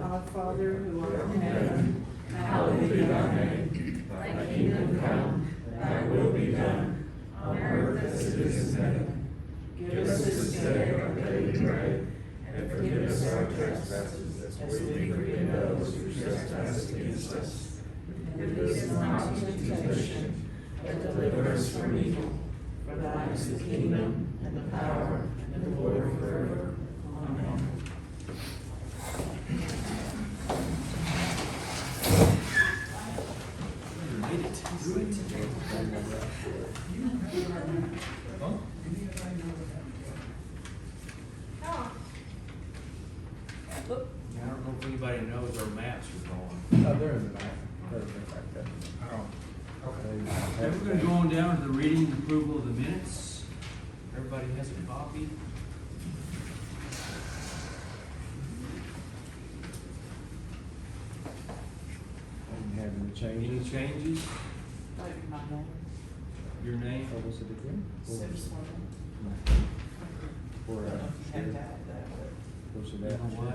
Our Father who art in heaven, Hallowed be thy name. Thy kingdom come, thy will be done, on earth as it is in heaven. Give us this day our daily bread, and forgive us our trespasses, as we forgive those who trespass against us. And lead us not into temptation, but deliver us from evil. For thine is the kingdom, and the power, and the glory forever. Amen. I don't know if anybody knows our maps are going. Oh, they're in the back. They're back there. Okay, we're gonna go on down to the reading and approval of the minutes. Everybody has a copy. I didn't have any Any changes. changes? Your name? Oh, what's it again? For, what's it You at? know what?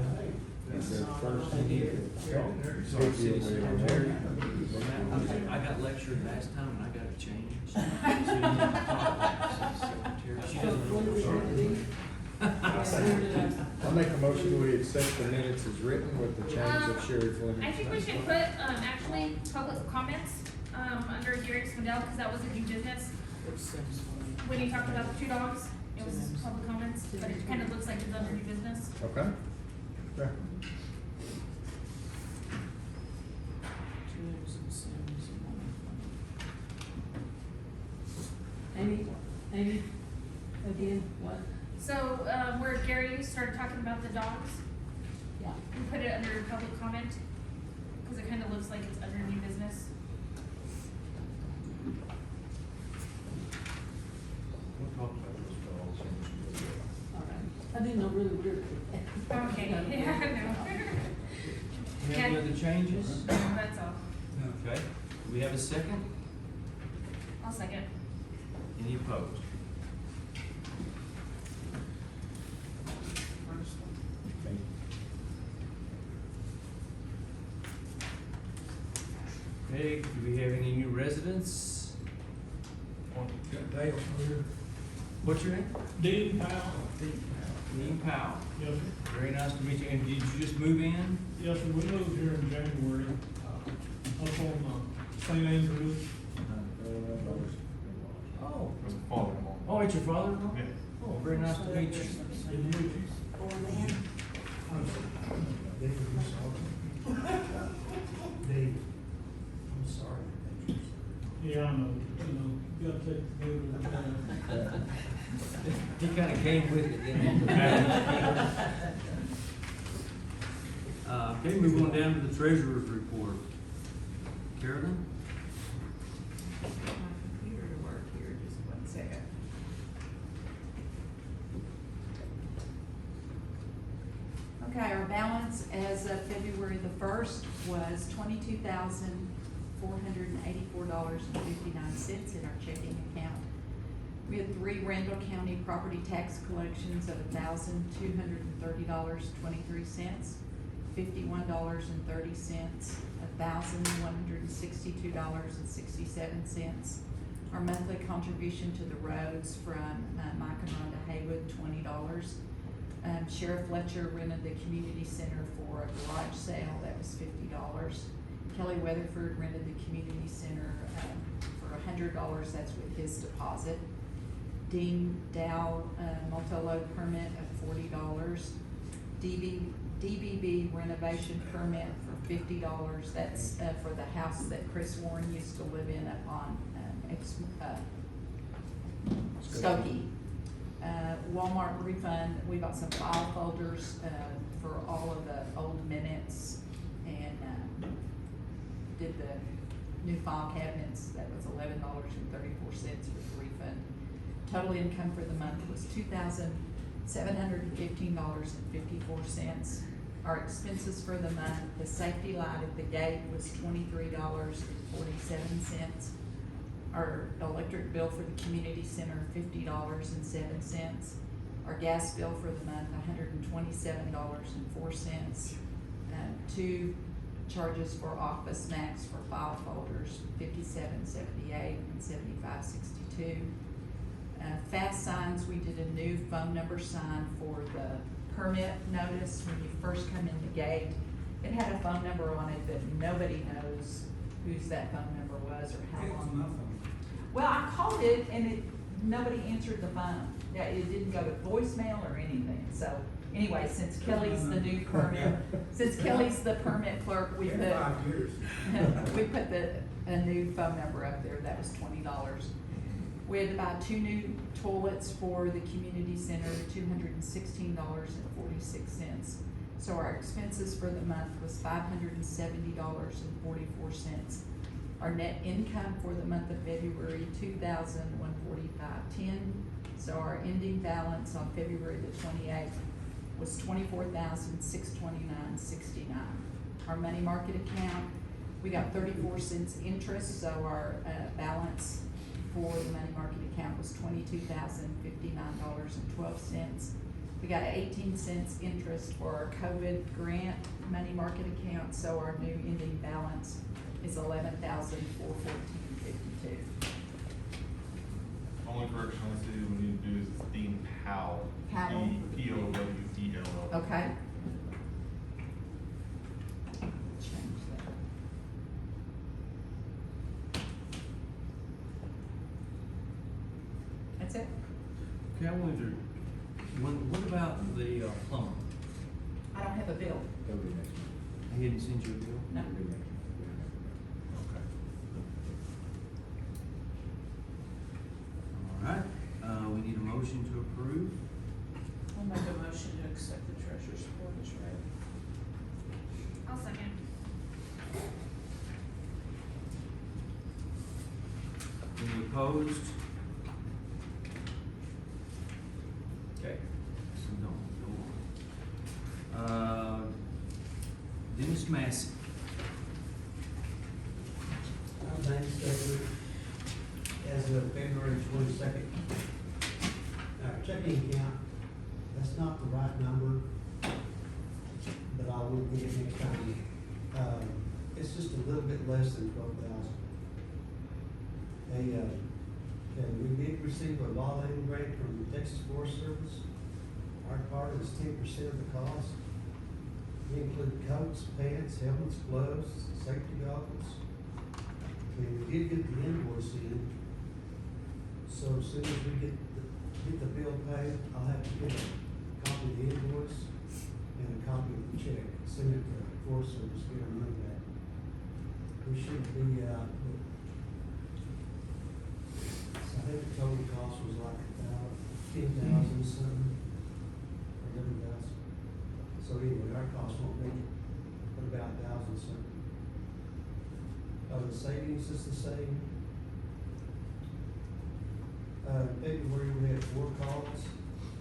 Is there first? I need it. Sorry, city secretary. I got lectured last time and I got to change. She doesn't know what I'll make a motion, we accept the minutes as written with the changes of Sherry Fleming. I think we should put, actually, public comments, under Gary Swindell, because that was a new business. When he talked about the two dogs, it was public comments, but it kind of looks like it's under new business. Okay. Sure. Amy, again, what? So, where Gary started talking about the dogs, Yeah. we put it under public comment, because it kind of looks like it's under new business. We'll talk about those dogs. All right. I didn't know really where to put that. Okay, yeah, no. You have any other changes? That's all. Okay, do we have a second? I'll second. Any opposed? Okay, do we have any new residents? Got Dale here. What's your name? Dean Powell. Dean Powell. Yes, sir. Very nice to meet you. And did you just move in? Yes, sir. We moved here in January, up on, St. Andrews. Oh. Father-in-law. Oh, it's your father-in-law? Yeah. Oh, very nice to meet you. Good to meet you. Dave, I'm sorry. Yeah, I know, you gotta take it together. He kinda came with it, didn't he? Okay, move on down to the treasurer's report. Carolyn? Computer to work here, just 1 second. Okay, our balance as of February the 1st was $22,484.59 in our checking account. We had 3 Randall County property tax collections of $1,230.23, $51.30, $1,162.67. Our monthly contribution to the roads from Mike and Rhonda Haywood, $20. Sheriff Fletcher rented the community center for a garage sale, that was $50. Kelly Weatherford rented the community center for $100, that's with his deposit. Dean Dow, multi-load permit of $40. DBB renovation permit for $50, that's for the house that Chris Warren used to live in up on Skokie. Walmart refund, we got some file folders for all of the old minutes and did the new file cabinets, that was $11.34 for the refund. Total income for the month was $2,715.54. Our expenses for the month, the safety light at the gate was $23.47. Our electric bill for the community center, $50.07. Our gas bill for the month, $127.04. two charges for Office Max for file folders, $57.78 and $75.62. Fast signs, we did a new phone number sign for the permit notice when you first come in the gate. It had a phone number on it, but nobody knows whose that phone number was or how long. Well, I called it and nobody answered the phone. Yeah, it didn't go to voicemail or anything. So anyway, since Kelly's the new permit, since Kelly's the permit clerk, we put, we put a new phone number up there. That was $20. We had to buy 2 new toilets for the community center, $216.46. So our expenses for the month was $570.44. Our net income for the month of February, $2,145.10. So our ending balance on February the 28th was $24,629.69. Our money market account, we got 34 cents interest, so our balance for the money market account was $22,059.12. We got 18 cents interest for our COVID grant money market account, so our new ending balance is $11,414.52. Only correction I see we need to do is Dean Powell. Powell. Powell. Okay. Change that. That's it? Okay, I wonder, what about the plumber? I don't have a bill. He didn't send you a bill? No. Okay. All right, we need a motion to approve. I'll make a motion to accept the treasurer's report as read. I'll second. Any opposed? Okay, so no, go on. Dennis Massey. Our bank statement as of February 22nd. Our checking account, that's not the right number, but I will get it next time. It's just a little bit less than 12,000. We did receive a law lane grant from the Texas Forest Service. Our part is 10% of the cost. We include coats, pants, helmets, gloves, safety goggles. And we did get the invoice in, so as soon as we get the bill paid, I'll have to get a copy of the invoice and a copy of the check, send it to the Forest Service, get our money back. We should be, so I think the total cost was like about 10,000 something, or 11,000. So anyway, our cost won't be but about 1,000 something. The savings is the same. February we had 4 calls,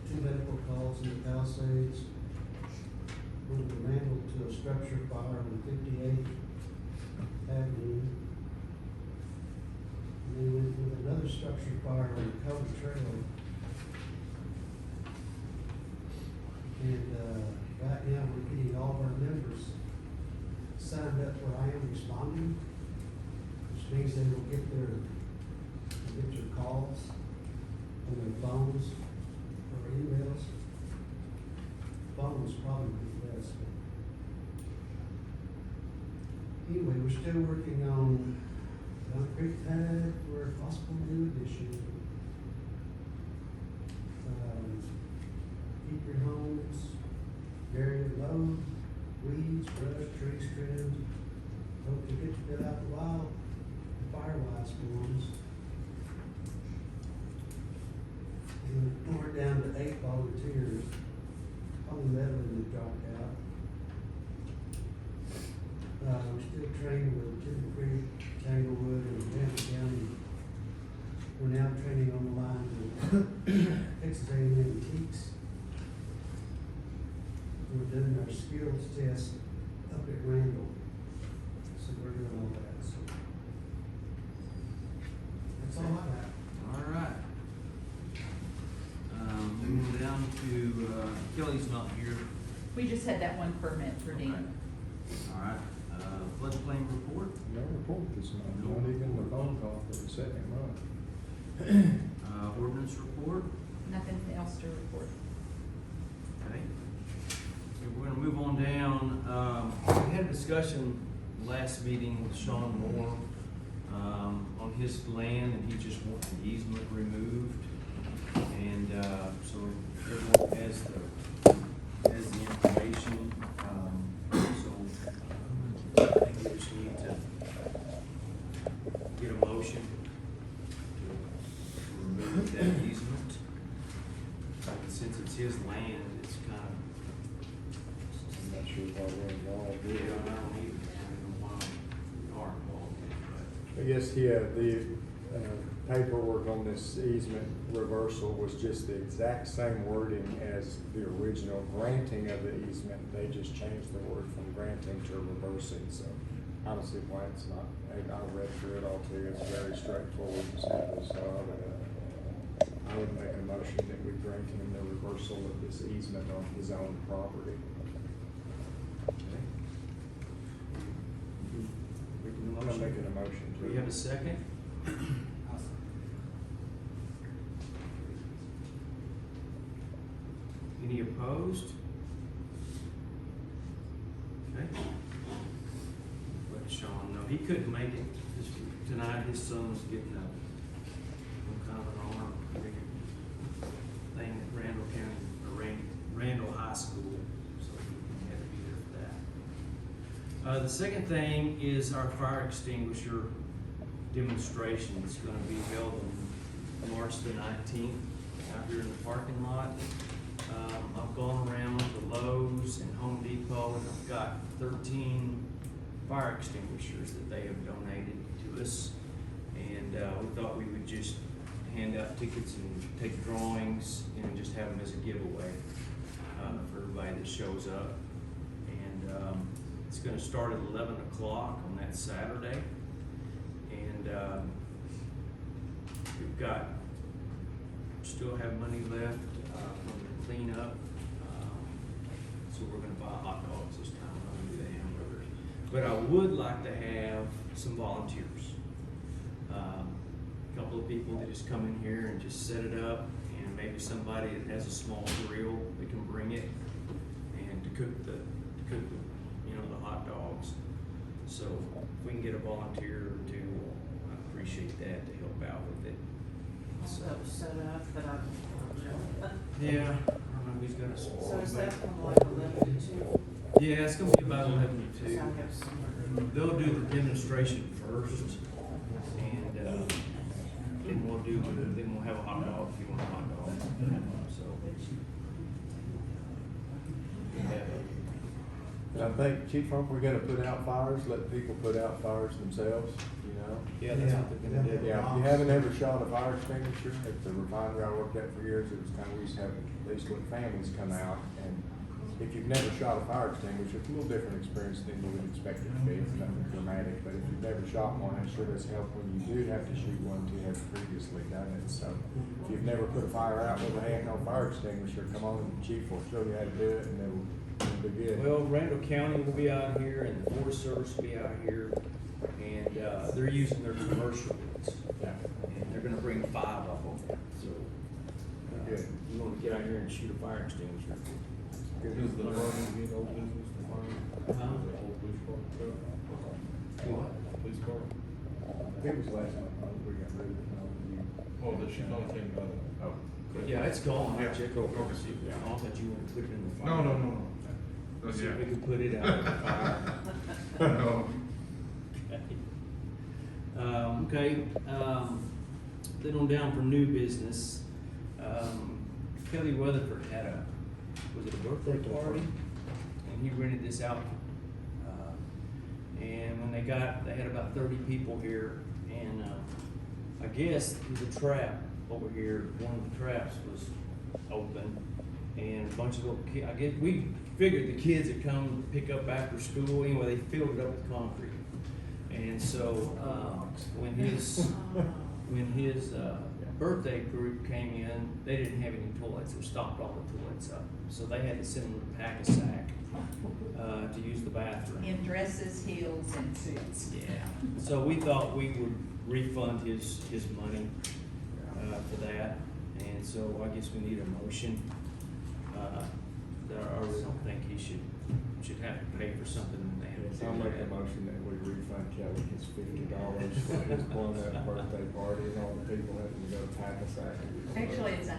2 medical calls in the Palisades. We were handled to a structure fire on 58th Avenue. And then we went with another structure fire on the Cody Trail. And right now we're getting all of our members signed up for I Am Responding, which means they will get their calls on their phones or emails. Phones probably be best. But anyway, we're still working on concrete pad for a possible new addition. Keep your homes very low, weeds, brush, trees trimmed. Don't forget to get out the wild firewise forms. And we're down to 8 volunteers. Only 11 have dropped out. We're still training with Chicken Creek, Tanglewood, and Ramsey County. We're now training on the line with Texas A&M Antiques. We're doing our skills test up at Randall. So we're doing all that, so. That's all I got. All right. Moving down to, Kelly's not here. We just had that one permit for Dean. Okay. All right, floodplain report, No report this month, not even the phone call for the second month. ordinance report, Nothing else to report. okay. Okay, we're gonna move on down, we had a discussion last meeting with Sean Moore, on his land, and he just wanted the easement removed. And, so everyone has the information, so, I think we just need to get a motion to remove that easement. Since it's his land, it's kind of, I'm not sure why we're involved. yeah, I don't know why we are involved in it, but. I guess, yeah, the paperwork on this easement reversal was just the exact same wording as the original granting of the easement. They just changed the word from granting to reversing, so I don't see why it's not. I read through it all too, it's very straightforward and simple, so I would make a motion that we grant him the reversal of this easement on his own property. Okay. Making a I'm motion. making a motion to. Do we have a second? Any opposed? Okay. Let Sean know, he couldn't make it tonight, his son was getting some kind of an arm thing at Randall County, or Randall High School, so he had to be there for that. The second thing is our fire extinguisher demonstration. It's gonna be held on March the 19th out here in the parking lot. I've gone around to Lowe's and Home Depot, and I've got 13 fire extinguishers that they have donated to us. And we thought we would just hand out tickets and take drawings and just have them as a giveaway for everybody that shows up. And it's gonna start at 11 o'clock on that Saturday. And we've got, still have money left from the cleanup. So we're gonna buy hot dogs this time, I'm gonna do the hamburgers. But I would like to have some volunteers. A couple of people that just come in here and just set it up, and maybe somebody that has a small grill, they can bring it and to cook the the hot dogs. So if we can get a volunteer or two, I'd appreciate that to help out with it. So, That was set up, but I don't know. yeah, I don't know who's got a small. So is that from like 11 to 2? Yeah, it's gonna be about 11 to 2. So I have some. They'll do the demonstration first, and then we'll have a hot dog if you want a hot dog. So. And I think, Chief, aren't we gonna put out fires, let people put out fires themselves, you know? Yeah, that's what they're gonna do. Yeah, if you haven't ever shot a fire extinguisher, at the refinery I worked at for years, it was kind of, we used to have at least when families come out, and if you've never shot a fire extinguisher, it's a little different experience than you would expect it to be. It's nothing dramatic, but if you've never shot one, it sure does help when you do have to shoot one to have previously done it. So if you've never put a fire out with a handheld fire extinguisher, come on, the chief will show you how to do it, and it'll be good. Well, Randall County will be out here, and the Forest Service will be out here, and they're using their commercial ones. Yeah. And they're gonna bring 5 of them, so. Good. You wanna get out here and shoot a fire extinguisher. Good. Is the burning being old business tomorrow? Huh? The old police car? What? Police car? I think it was last month, we got rid of it. Oh, the she only came by the, oh. good. Yeah, it's gone. I Yeah. checked over Okay. to see. I thought you wanted to put it in the fire. No. See if we can put it out in the fire. No. Okay, then on down for new business. Kelly Weatherford had was it a birthday party? And he rented this out. And when they had about 30 people here, and I guess there's a trap over here. One of the traps was open, and a bunch of little kids, I guess, we figured the kids that come pick up after school, anyway, they filled it up with concrete. And so, when his birthday group came in, they didn't have any toilets, or stopped all the toilets up. So they had to send them a pack-a-sack, to use use the bathroom. In dresses, heels, and suits. Yeah, so we thought we would refund his money, for that, and so I guess we need a motion. I really don't think he should have to pay for something in Yes, that. I'll make a motion that we refund Kelly his $50 for his blown up birthday party and all the people having to go to Palisades. Actually, it's $100,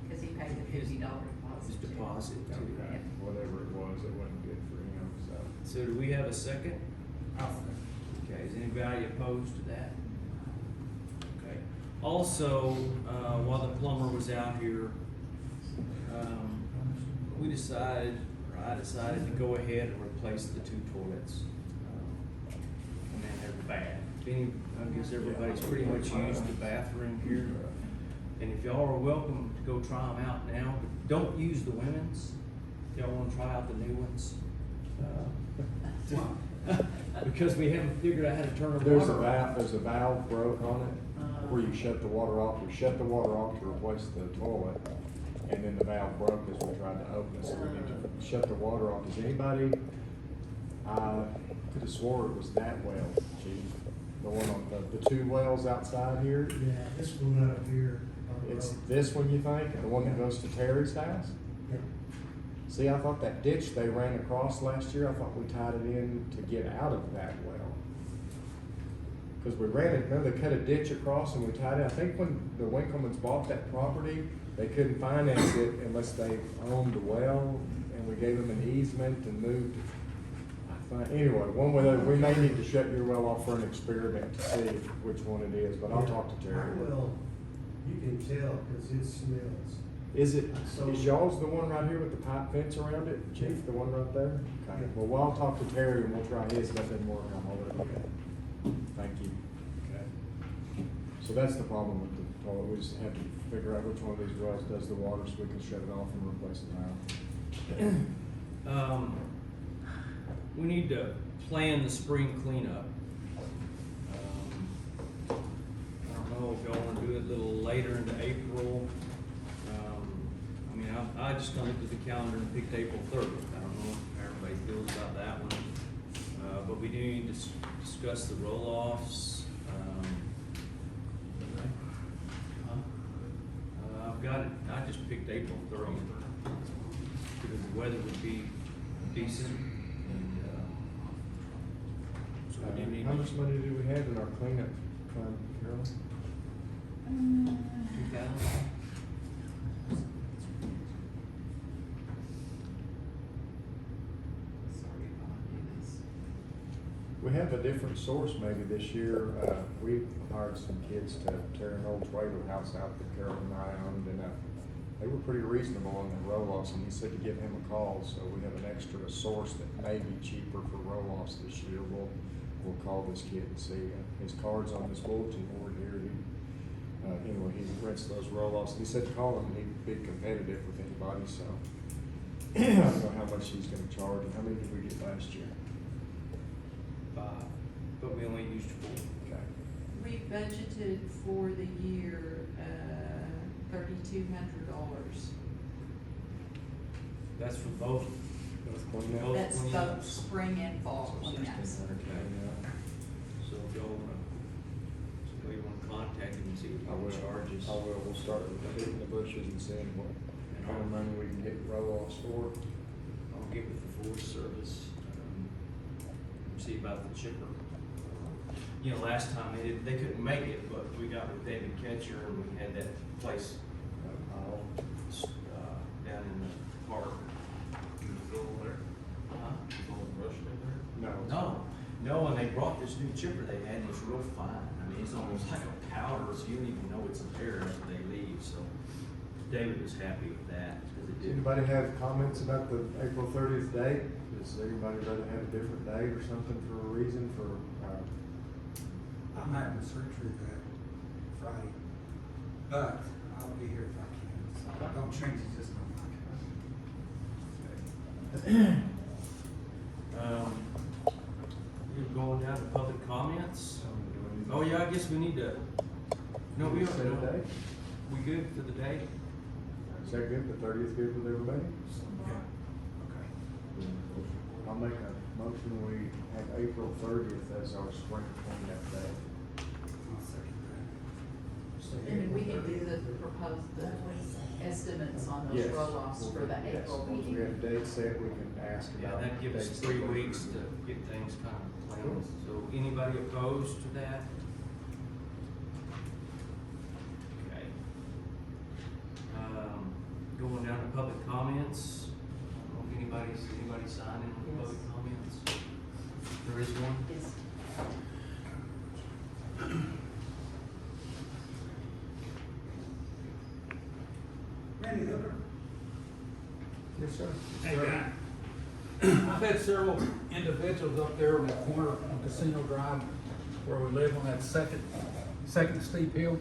cause he paid the $50 His deposit. deposit too. Okay, whatever it was, it wasn't good for him, so. So do we have a second? Okay, is anybody opposed to that? Okay. Also, while the plumber was out here, I decided to go ahead and replace the 2 toilets. And then they're bad. I guess everybody's pretty much used the bathroom here. And if y'all are welcome to go try them out now, but don't use the women's. If y'all wanna try out the new ones. Because we haven't figured out how to turn the water off. There's a valve broke on it, where you shut the water off. You shut the water off to replace the toilet, and then the valve broke as we tried to open it, so we need to shut the water off. Does anybody, I could have swore it was that well, chief, the one on the 2 wells outside here. Yeah, this one up here. on the It's road. this one, you think, the one that goes to Terry's house? Yeah. See, I thought that ditch they ran across last year, I thought we tied it in to get out of that well. Cause we ran it, remember they cut a ditch across and we tied it, I think when the Winklemans bought that property, they couldn't finance it unless they owned the well, and we gave them an easement and moved. Anyway, one way or the other, we may need to shut your well off for an experiment to see which one it is, but I'll talk to Terry. Well, you can tell, cause it smells. Is it, So- is y'all's the one right here with the pipe fence around it, chief, the one right there? Okay, well, I'll talk to Terry and we'll try his, if that doesn't work, I'll hold it, okay. Thank you. Okay. So that's the problem with the toilet, we just have to figure out which one of these wells does the water so we can shut it off and replace it now. We need to plan the spring cleanup. I don't know if y'all wanna do it a little later into April. I mean, I just kinda looked at the calendar and picked April 30th. I don't know how everybody feels about that one. But we do need to discuss the roll-offs. I've got it, I just picked April 30th. Because the weather would be decent and, so we do need. How much money do we have in our cleanup fund, Carolyn? 2,000? Sorry if I do this. We have a different source maybe this year. We hired some kids to tear an old trailer house out that Carol and I owned, and they were pretty reasonable on the roll-offs, and he said to give him a call, so we have an extra source that may be cheaper for roll-offs this year. We'll call this kid and see. His card's on this bulletin board here. Anyway, he rents those roll-offs, and he said to call him, and he'd be competitive with anybody, so. I don't know how much he's gonna charge, and how many did we get last year? 5, but we only used 4. Okay. We budgeted for the year, $3,200. That's for both. Both clean out? Both That's both cleanups. spring and fall So cleanups. 1,600. Okay. So if y'all wanna contact him and see I what will. he charges. I will. We'll start with hitting the bushes and seeing what kind of money we can get roll-offs for. I'll get with the Forest Service, see about the chipper. You know, last time they couldn't make it, but we got with David Ketcher and we had that place, down in the park. Huh? No, and they brought this new chipper they had, and it's real fine. I mean, it's almost like a powder, so you don't even know it's there after they leave, so David was happy with that, because it Does did. anybody have comments about the April 30th date? Does anybody rather have a different date or something for a reason for, I'm having surgery that Friday, but I'll be here if I can, so don't change it, just don't You're going down to public comments? Oh, yeah, I guess we need to, no, we set a don't, date? we good for the day? Is that good? The 30th good with everybody? Yeah, okay. I'll I'll make a motion, we have April 30th as our spring cleanup day. I'll second that. And then we can do the proposed, the estimates on those Yes. roll-offs for the Yes. April Once we meeting. have dates set, we can ask Yeah, about. that gives us dates 3 that work. weeks to get things kind of planned. So anybody opposed to that? Okay. Going down to public comments. I don't know if anybody signed in with public comments? There is one? Is, Randy, the other, Yes, sir. Hey, guy. I've had several individuals up there in that corner on Casino Drive where we live on that second steep hill.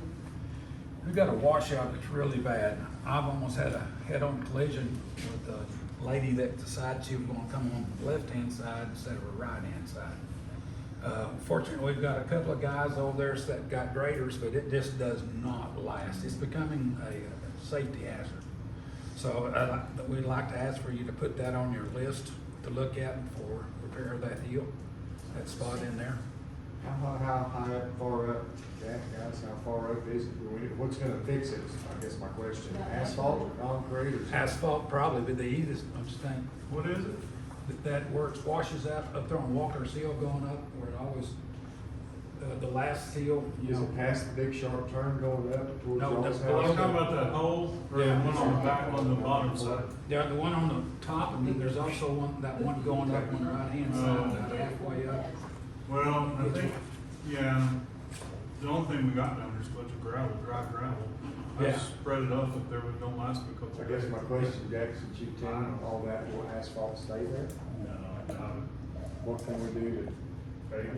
We've got a washout that's really bad. I've almost had a head-on collision with a lady that decided she was gonna come on the left-hand side instead of her right-hand side. Fortunately, we've got a couple of guys over there that got graders, but it just does not last. It's becoming a safety hazard. So we'd like to ask for you to put that on your list to look at for repair of that hill, that spot in there. How high, far up, Jack, guys, how far up is it? What's gonna fix it, I guess my question, asphalt or concrete or? something? Asphalt probably be the easiest, I'm just thinking. What is it? That works, washes out up there on Walker's Hill going up where it always, the last hill, you Is know. it past the big sharp turn going up towards No, y'all's that's Well, house? I'm talking about that hole, or the Yeah. one on the back, on the bottom side. Yeah, the one on the top, and then there's also that one going up on the right-hand side, about halfway up. Well, I think, yeah, the only thing we got down there is a bunch of gravel, dry gravel. I Yeah. spread it up up there, but it don't last but a couple I of guess days. my question, Jack, since you tell me all that, will asphalt stay there? No, I doubt it. What can we do to, Baby.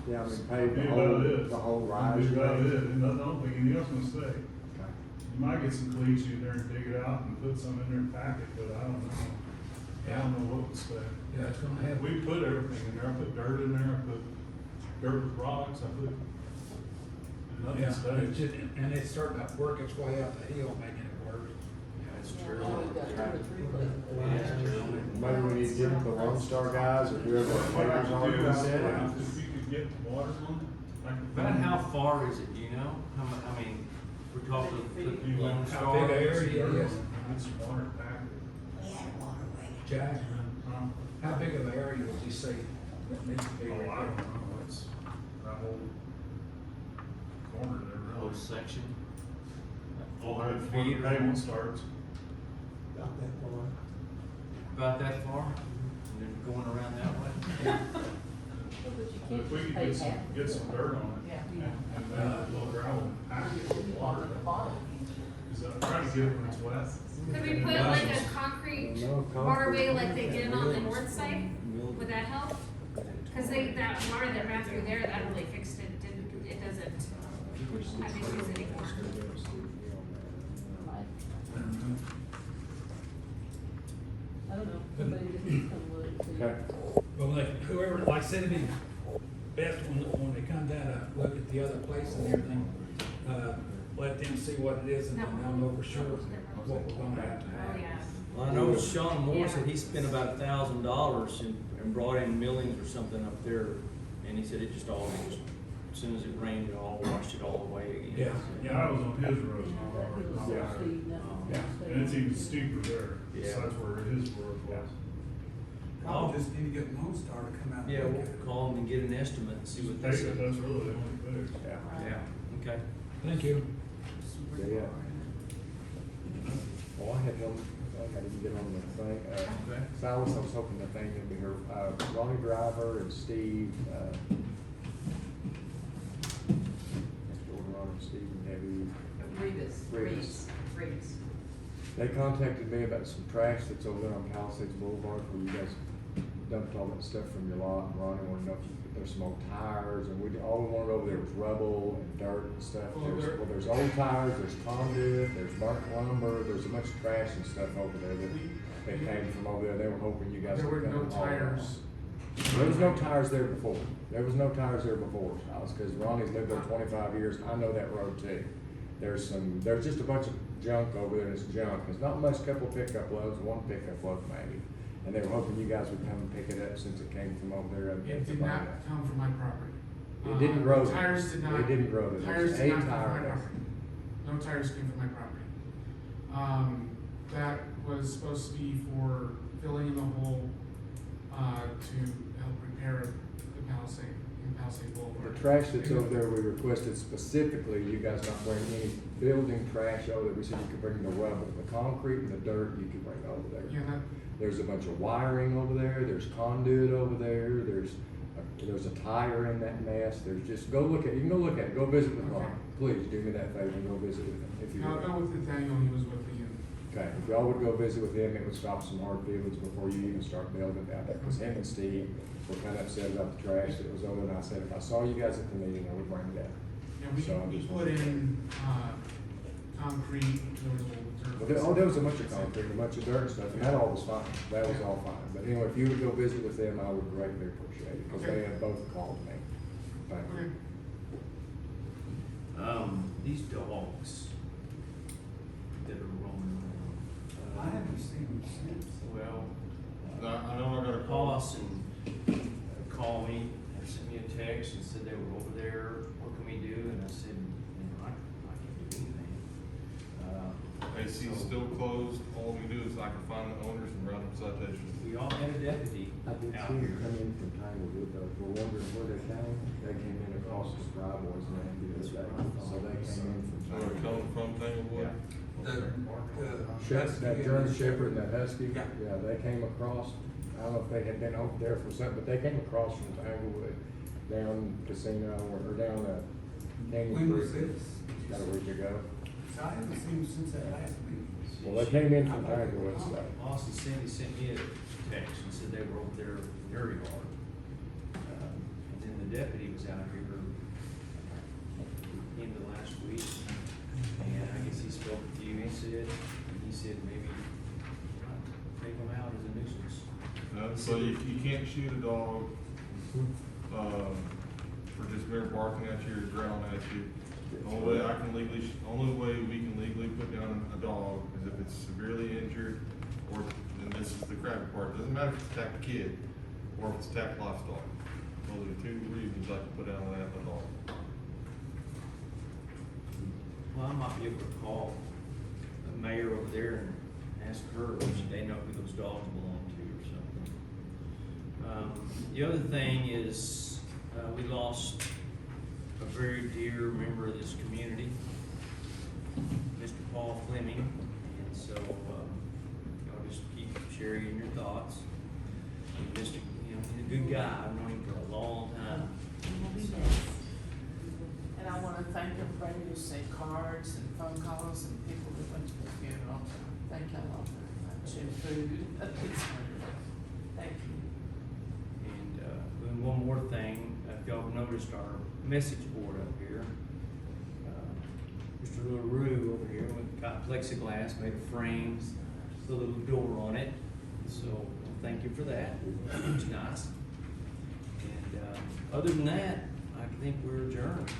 yeah, I mean, pave Be about it. the whole Be rise? about maybe? it, and I don't think anything else gonna stay. Okay. You might get some cleats in there and dig it out and put some in there and pack it, but I don't know. I don't know what would stay. Yeah, it's gonna have, We put everything in there, I put dirt in there, I put dirt with rocks, I put, and yeah, nothing it's stays. just, and it's starting to work its way out the hill, making it worse. That's true. Maybe we need to give the Lone Star guys or whoever our What I pavers could are do to is, set it. if we could get water on it, I could. About how far is it, do you know? I mean, we're talking You to want Lone to How Star. big a area it is? Get some water packed it. Jack, Huh? how big of an area would you say that needs to be Oh, I repaired? don't know, it's that whole corner there, Whole really. section? All that 400 feet, feet or pavement more? starts. About that far. About that far? And then going around that way? So if we could get some dirt on it, and then a little gravel and pack it with water. Cause I'm trying to get it when it's wet. Could we And put then like it's- a concrete No, concrete. waterway like they did on the north side? Would that help? Cause that water that ran through there, that really fixed it, it doesn't have issues anymore. I don't know, somebody just needs to come look and see. Okay. Well, like, whoever, like I said, it'd be best when they come down to look at the other place and everything, let them see what it is and then they'll know for sure what we're gonna have to Oh, have. yeah. Well, I know Sean Moore said he spent about $1,000 and brought in millings or something up there, and he said it just all, as soon as it rained, it all washed it all away again. Yeah. Yeah, I was on his road, That Yeah. hill, Steve, nothing. Yeah. and it's even steeper there, Yeah. so that's where his road was. I'll just need to get Lone Star to come out. and Yeah, look we'll at it. call him and get an estimate and see what they That's say. really the only fix. Yeah. Yeah, okay. Thank you. Yeah. Well, I had no, I didn't get on the thing, Okay. Silas, I was hoping the thing would be here, Ronnie Driver and Steve, Ronnie, Steve and Debbie. Reeves. They contacted me about some trash that's over there on Palisades Boulevard where you guys dumped all that stuff from your lot, and Ronnie wanted to know if there's some old tires, and all we wanted over there was rubble and dirt and stuff. There's old tires, there's conduit, there's burnt lumber, there's a bunch of trash and stuff over there that came from over there. They were hoping you guys There were would come no and haul it off. tires. There was no tires there before. There was no tires there before, Silas, because Ronnie's lived there 25 years. I know that road too. There's just a bunch of junk over there, and it's junk. There's not much, couple pickup loads, one pickup load maybe. And they were hoping you guys would come and pick it up since it came from over there. It did not come from my property. It didn't grow The there. Tires did not. It didn't grow there. Tires There's did a not come tire from my there. property. No tires came from my property. That was supposed to be for filling in the hole, to help repair the Palisade, in Palisade Boulevard. The trash that's over there, we requested specifically, you guys not bring any building trash over there. We said you could bring the rubble, the concrete and the dirt, you could bring over there. Yeah, that, There's a bunch of wiring over there, there's conduit over there, there's a tire in that mess, there's just, go look at, you can go look at it, go visit with Ron. Please, do me that favor and go visit with him, if you I'll would. go with Nathaniel, he was with me. Okay, if y'all would go visit with him, it would stop some hard feelings before you even start building out there, because him and Steve were kind of upset about the trash that was over, and I said, if I saw you guys at the meeting, I would bring it up. Yeah, So I'm we just- put in, concrete, there was a little dirt. Well, there was a bunch of concrete, a bunch of dirt and stuff, and that all was fine, that was all fine. But anyway, if you would go visit with them, I would greatly appreciate it, because they have both called me. Thank Okay. you. These dogs that are roaming around. I haven't seen them since. Well, I know I got a call. Lawson called me and sent me a text and said they were over there, what can we do? And I said, you know, I can't do anything. AC's still closed, all we do is I can find the owners and write them citations. We all had a deputy I did out see them here. come in from Tanglewood, though, we're wondering where they came. They came in across the driveways and they did this day, so they came in from So they're Tanglewood. coming from Tanglewood? That German Shepherd and that Husky, Yeah. yeah, they came across, I don't know if they had been over there for something, but they came across from Tanglewood down Casino or down Canyon When was Creek. this? About a week ago. So I haven't seen them since that last meeting. Well, they came in from Tanglewood, so. Austin Cindy sent me a text and said they were over there in their yard. And then the deputy was out here end of last week. And I guess he spoke with you, he said maybe take them out as a nuisance. So you can't shoot a dog, for just mere barking at you or growling at you. The only way we can legally put down a dog is if it's severely injured, or, and this is the crappy part, it doesn't matter if it's attacked a kid, or if it's attacked livestock. Those are the two reasons I can put down a dog. Well, I might be able to call the mayor over there and ask her if they know who those dogs belong to or something. The other thing is, we lost a very dear member of this community, Mr. Paul Fleming, and so, y'all just keep sharing your thoughts. And Mr., you know, he's a good guy, I've known him for a long time. And I wanna thank everybody who sent cards and phone calls and people that went to the funeral. Thank y'all all very much, and food, it's wonderful. Thank you. And, and one more thing, if y'all have noticed our message board up here, Mr. LaRue over here, we got plexiglass, made a frame, with a little door on it, so thank you for that, it's nice. And, other than that, I think we're adjourned,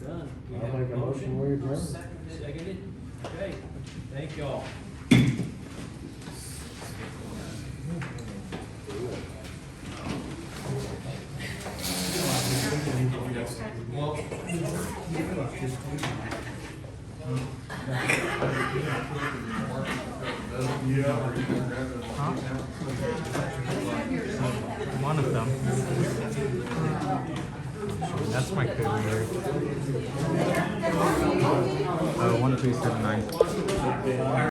we're done. We I'll have make a motion, we adjourn. I'll second it. Seconded, okay, thank y'all. One of them. That's my code, Mary. 137.9.